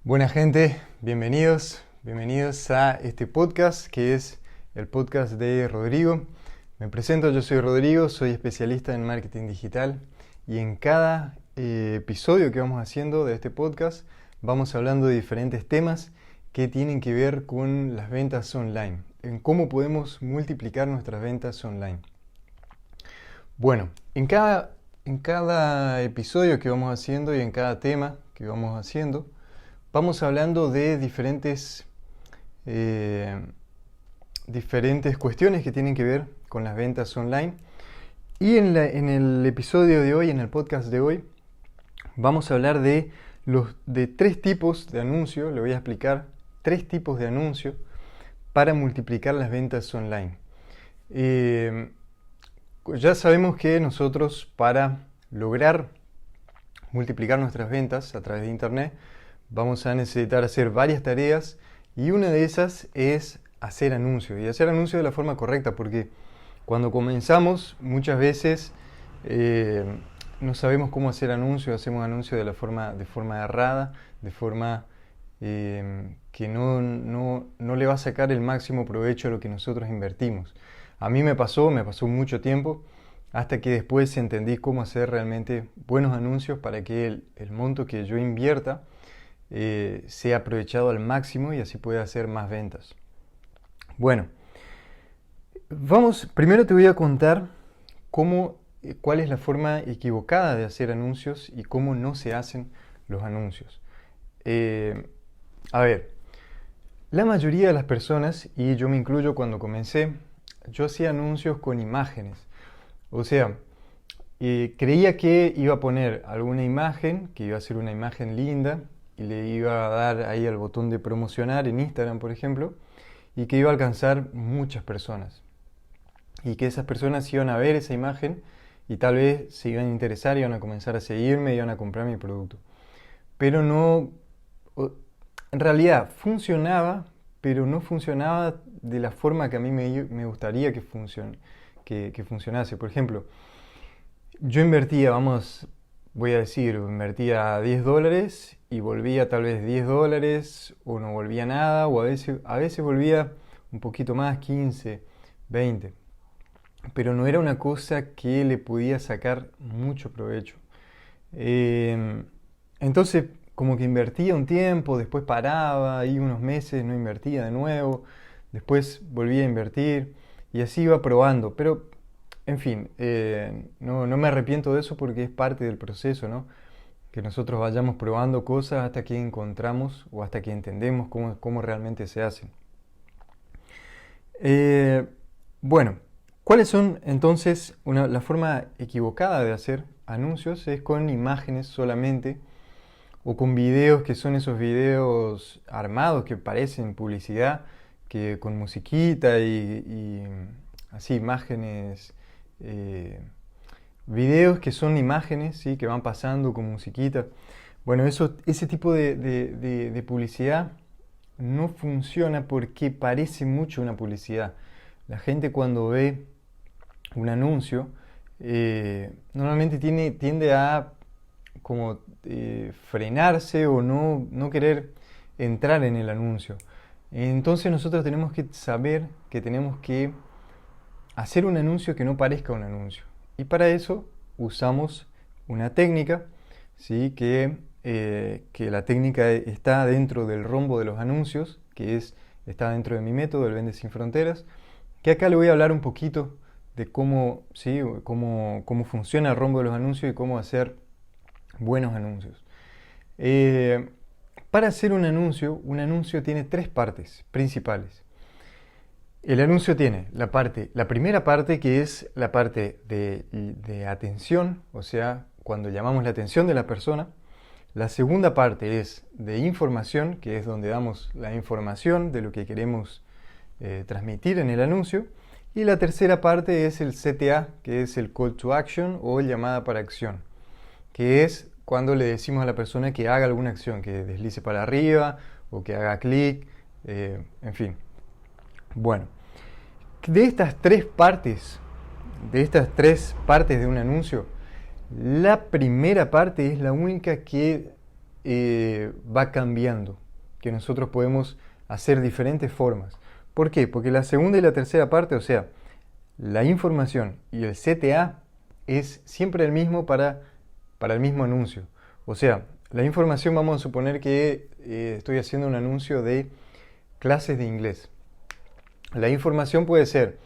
Buena gente, bienvenidos a este podcast que es el podcast de Rodrigo. Me presento, yo soy Rodrigo, soy especialista en marketing digital y en cada episodio que vamos haciendo de este podcast vamos hablando de diferentes temas que tienen que ver con las ventas online, en cómo podemos multiplicar nuestras ventas online. Bueno, en cada episodio que vamos haciendo y en cada tema que vamos haciendo, vamos hablando de diferentes cuestiones que tienen que ver con las ventas online. Y en el episodio de hoy, en el podcast de hoy, vamos a hablar de tres tipos de anuncios. Le voy a explicar tres tipos de anuncios para multiplicar las ventas online. Ya sabemos que nosotros, para lograr multiplicar nuestras ventas a través de internet, vamos a necesitar hacer varias tareas y una de esas es hacer anuncios y hacer anuncios de la forma correcta, porque cuando comenzamos muchas veces no sabemos cómo hacer anuncios, hacemos anuncios de forma errada, de forma que no le va a sacar el máximo provecho a lo que nosotros invertimos. A mí me pasó mucho tiempo hasta que después entendí cómo hacer realmente buenos anuncios para que el monto que yo invierta sea aprovechado al máximo y así pueda hacer más ventas. Bueno, primero te voy a contar cuál es la forma equivocada de hacer anuncios y cómo no se hacen los anuncios. A ver, la mayoría de las personas, y yo me incluyo cuando comencé, yo hacía anuncios con imágenes. O sea, creía que iba a poner alguna imagen, que iba a ser una imagen linda, y le iba a dar ahí al botón de promocionar en Instagram, por ejemplo, y que iba a alcanzar muchas personas. Y que esas personas iban a ver esa imagen y tal vez se iban a interesar, iban a comenzar a seguirme, iban a comprar mi producto. Pero en realidad funcionaba, pero no funcionaba de la forma que a mí me gustaría que funcionase. Por ejemplo, yo invertía, invertía $10 y volvía tal vez $10 o no volvía nada, o a veces volvía un poquito más, 15, 20. Pero no era una cosa que le podía sacar mucho provecho. Entonces, como que invertía un tiempo, después paraba, y unos meses no invertía de nuevo, después volvía a invertir y así iba probando. Pero, en fin, no me arrepiento de eso porque es parte del proceso, ¿no? Que nosotros vayamos probando cosas hasta que encontramos o hasta que entendemos cómo realmente se hacen. Bueno, ¿cuáles son entonces la forma equivocada de hacer anuncios? Es con imágenes solamente o con videos, que son esos videos armados que parecen publicidad, que con musiquita y así imágenes, videos que son imágenes, ¿sí? Que van pasando con musiquita. Bueno, ese tipo de publicidad no funciona porque parece mucho una publicidad. La gente, cuando ve un anuncio, normalmente tiende a como frenarse o no querer entrar en el anuncio. Entonces nosotros tenemos que saber que tenemos que hacer un anuncio que no parezca un anuncio. Y para eso usamos una técnica, ¿sí? Que la técnica está dentro del rombo de los anuncios, está dentro de mi método, el Vende Sin Fronteras, que acá le voy a hablar un poquito de cómo funciona el rombo de los anuncios y cómo hacer buenos anuncios. Para hacer un anuncio tiene tres partes principales. El anuncio tiene la primera parte, que es la parte de atención, o sea, cuando llamamos la atención de la persona. La segunda parte es de información, que es donde damos la información de lo que queremos transmitir en el anuncio. Y la tercera parte es el CTA, que es el Call to Action o llamada para acción, que es cuando le decimos a la persona que haga alguna acción, que deslice para arriba o que haga clic, en fin. Bueno, de estas tres partes de un anuncio, la primera parte es la única que va cambiando, que nosotros podemos hacer diferentes formas. ¿Por qué? Porque la segunda y la tercera parte, o sea, la información y el CTA es siempre el mismo para el mismo anuncio. O sea, la información, vamos a suponer que estoy haciendo un anuncio de clases de inglés. La información puede ser,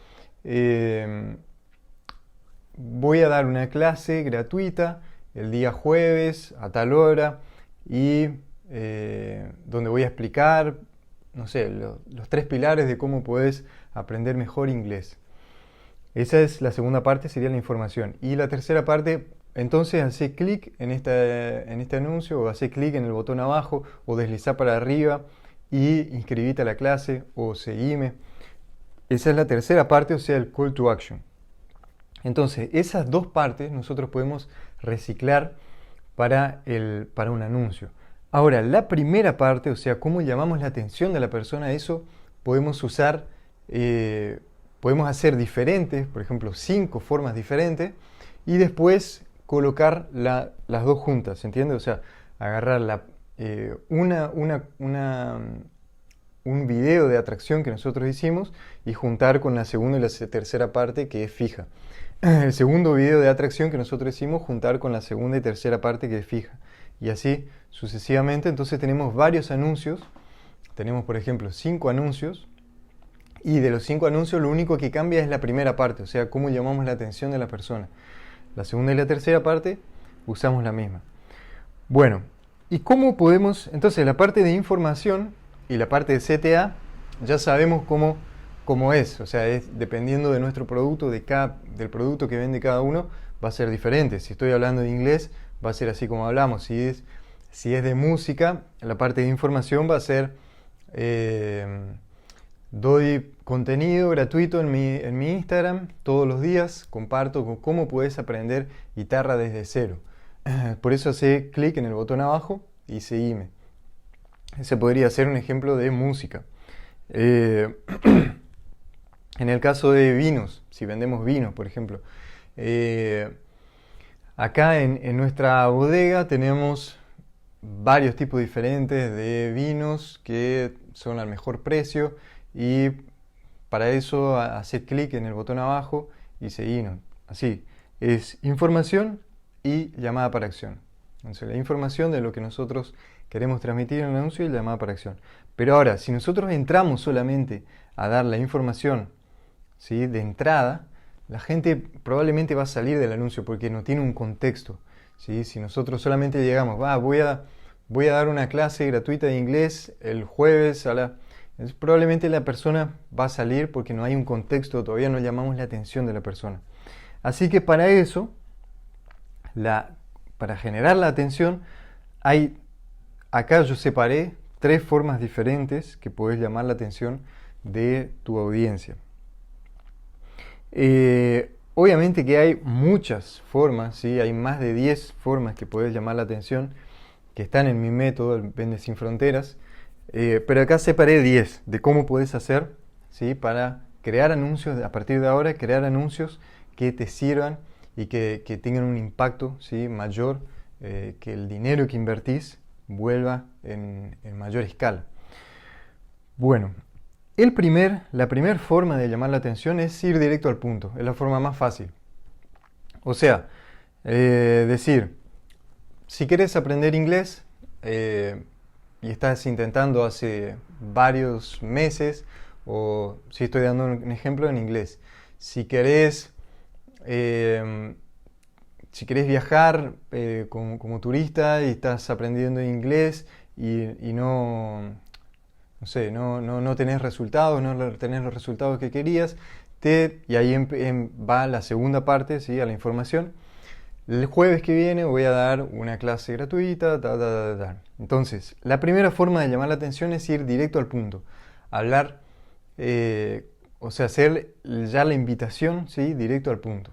voy a dar una clase gratuita el día jueves a tal hora y donde voy a explicar, no sé, los 3 pilares de cómo puedes aprender mejor inglés. Esa es la segunda parte, sería la información. Y la tercera parte, entonces hace clic en este anuncio o hace clic en el botón abajo o deslizar para arriba y inscribite a la clase o seguime. Esa es la tercera parte, o sea, el call to action. Entonces, esas dos partes nosotros podemos reciclar para un anuncio. Ahora, la primera parte, o sea, cómo llamamos la atención de la persona, eso podemos usar, podemos hacer diferentes, por ejemplo, 5 formas diferentes, y después colocar las dos juntas, ¿se entiende? O sea, agarrar un video de atracción que nosotros hicimos y juntar con la segunda y la tercera parte que es fija. El segundo video de atracción que nosotros hicimos juntar con la segunda y tercera parte que es fija. Y así sucesivamente. Entonces tenemos varios anuncios. Tenemos, por ejemplo, 5 anuncios. Y de los 5 anuncios lo único que cambia es la primera parte. O sea, cómo llamamos la atención de la persona. La segunda y la tercera parte usamos la misma. Bueno, ¿y cómo podemos? Entonces la parte de información y la parte de CTA ya sabemos cómo es, o sea, es dependiendo de nuestro producto, del producto que vende cada uno, va a ser diferente. Si estoy hablando de inglés, va a ser así como hablamos. Si es de música, la parte de información va a ser, doy contenido gratuito en mi Instagram todos los días, comparto cómo puedes aprender guitarra desde cero. Por eso hace clic en el botón abajo y seguime. Ese podría ser un ejemplo de música. En el caso de vinos, si vendemos vinos, por ejemplo, acá en nuestra bodega tenemos varios tipos diferentes de vinos que son al mejor precio y para eso hacer clic en el botón abajo y seguirnos. Así, es información y llamada para acción. Entonces, la información de lo que nosotros queremos transmitir en el anuncio y llamada para acción. Pero ahora, si nosotros entramos solamente a dar la información, ¿sí?, de entrada, la gente probablemente va a salir del anuncio porque no tiene un contexto, ¿sí? Si nosotros solamente llegamos, voy a dar una clase gratuita de inglés el jueves probablemente la persona va a salir porque no hay un contexto, todavía no llamamos la atención de la persona. Así que para eso, para generar la atención, acá yo separé 3 formas diferentes que puedes llamar la atención de tu audiencia. Obviamente que hay muchas formas, ¿sí? Hay más de 10 formas que puedes llamar la atención que están en mi método, el Vende Sin Fronteras, pero acá separé 10 de cómo puedes hacer, ¿sí?, para crear anuncios, a partir de ahora, crear anuncios que te sirvan y que tengan un impacto, ¿sí?, mayor, que el dinero que invertís vuelva en mayor escala. Bueno, la primera forma de llamar la atención es ir directo al punto, es la forma más fácil. O sea, decir, si quieres aprender inglés y estás intentando hace varios meses, o si estoy dando un ejemplo en inglés, si querés viajar como turista y estás aprendiendo inglés y no tenés resultados, no tenés los resultados que querías, y ahí va la segunda parte, ¿sí?, a la información. El jueves que viene voy a dar una clase gratuita, Entonces, la primera forma de llamar la atención es ir directo al punto. Hablar, o sea, hacer ya la invitación, ¿sí?, directo al punto.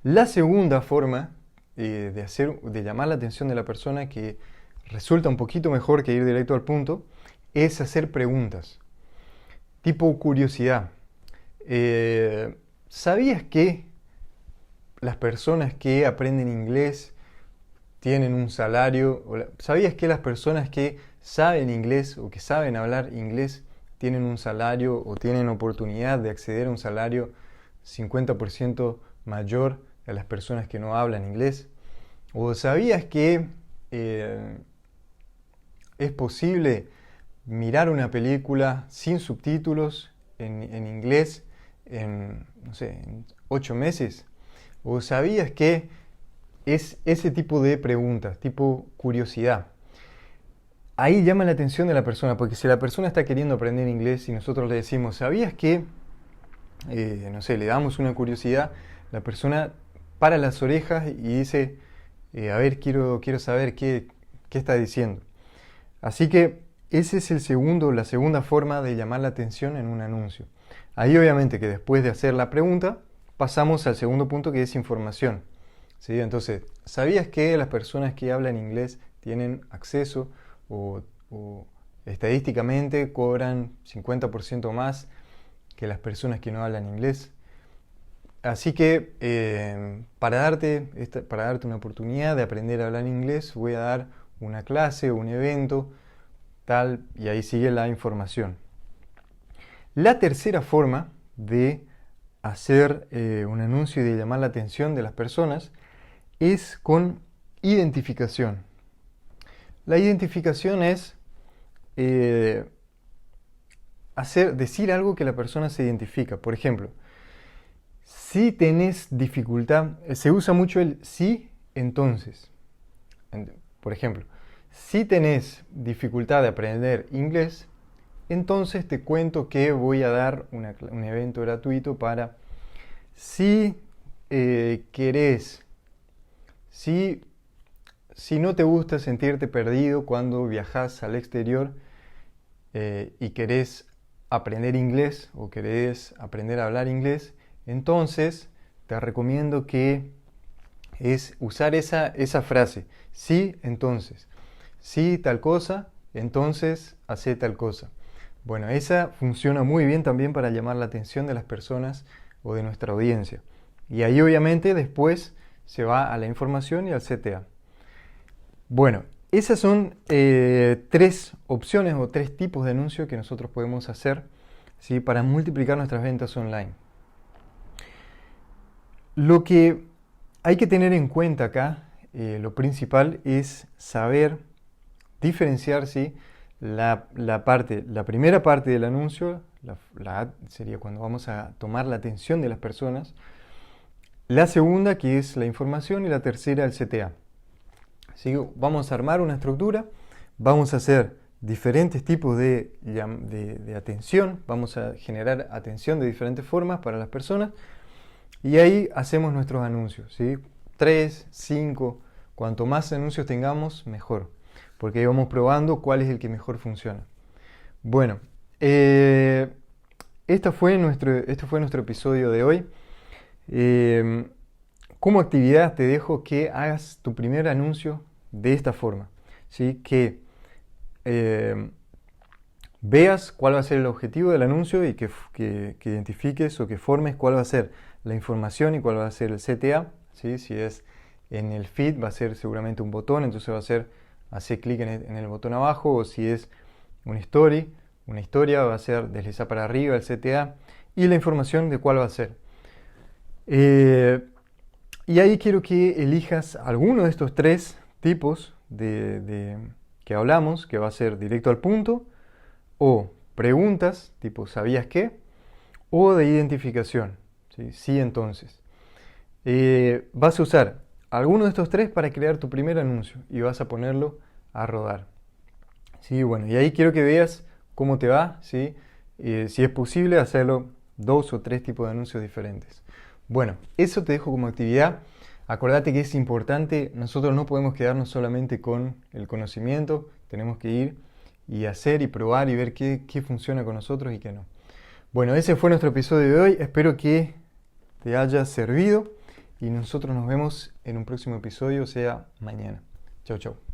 La segunda forma de llamar la atención de la persona, que resulta un poquito mejor que ir directo al punto, es hacer preguntas. Tipo curiosidad. ¿Sabías que las personas que aprenden inglés tienen un salario. ¿Sabías que las personas que saben inglés o que saben hablar inglés tienen un salario o tienen oportunidad de acceder a un salario 50% mayor a las personas que no hablan inglés? ¿O sabías que es posible mirar una película sin subtítulos en inglés en, no sé, en 8 meses? ¿O sabías que es ese tipo de preguntas, tipo curiosidad? Ahí llama la atención de la persona, porque si la persona está queriendo aprender inglés y nosotros le decimos, ¿sabías que? No sé, le damos una curiosidad, la persona para las orejas y dice, a ver, quiero saber qué está diciendo. Así que ese es la segunda forma de llamar la atención en un anuncio. Ahí obviamente que después de hacer la pregunta, pasamos al segundo punto, que es información. ¿Sí? Entonces, ¿sabías que las personas que hablan inglés tienen acceso o estadísticamente cobran 50% más que las personas que no hablan inglés? Así que para darte una oportunidad de aprender a hablar inglés, voy a dar una clase o un evento, tal, y ahí sigue la información. La tercera forma de hacer un anuncio y de llamar la atención de las personas es con identificación. La identificación es decir algo que la persona se identifica. Por ejemplo, si tenés dificultad, se usa mucho el sí, entonces. Por ejemplo, si tenés dificultad de aprender inglés, entonces te cuento que voy a dar un evento gratuito para si querés, si no te gusta sentirte perdido cuando viajas al exterior y querés aprender inglés o querés aprender a hablar inglés, entonces te recomiendo que es usar esa frase. Sí, entonces. Sí, tal cosa, entonces hace tal cosa. Bueno, esa funciona muy bien también para llamar la atención de las personas o de nuestra audiencia. Y ahí obviamente después se va a la información y al CTA. Bueno, esas son 3 opciones o 3 tipos de anuncios que nosotros podemos hacer, ¿sí?, para multiplicar nuestras ventas online. Lo que hay que tener en cuenta acá, lo principal es saber diferenciar, ¿sí?, la primera parte del anuncio, la A sería cuando vamos a tomar la atención de las personas, la segunda que es la información y la tercera el CTA. ¿Sí? Vamos a armar una estructura, vamos a hacer diferentes tipos de atención, vamos a generar atención de diferentes formas para las personas y ahí hacemos nuestros anuncios, ¿sí? 3, 5, cuanto más anuncios tengamos, mejor, porque ahí vamos probando cuál es el que mejor funciona. Bueno, este fue nuestro episodio de hoy. Como actividad te dejo que hagas tu primer anuncio de esta forma, ¿sí? Que veas cuál va a ser el objetivo del anuncio y que identifiques o que formes cuál va a ser la información y cuál va a ser el CTA, ¿sí? Si es en el feed va a ser seguramente un botón, entonces va a ser hacer clic en el botón abajo, o si es una historia va a ser deslizar para arriba el CTA y la información de cuál va a ser. Y ahí quiero que elijas alguno de estos 3 tipos que hablamos, que va a ser directo al punto, o preguntas, tipo ¿sabías qué? O de identificación, ¿sí? Sí, entonces. Vas a usar alguno de estos 3 para crear tu primer anuncio y vas a ponerlo a rodar. ¿Sí? Bueno, y ahí quiero que veas cómo te va, ¿sí? Si es posible hacerlo 2 o 3 tipos de anuncios diferentes. Bueno, eso te dejo como actividad. Acordate que es importante, nosotros no podemos quedarnos solamente con el conocimiento, tenemos que ir y hacer y probar y ver qué funciona con nosotros y qué no. Bueno, ese fue nuestro episodio de hoy, espero que te haya servido y nosotros nos vemos en un próximo episodio, o sea, mañana. Chau, chau.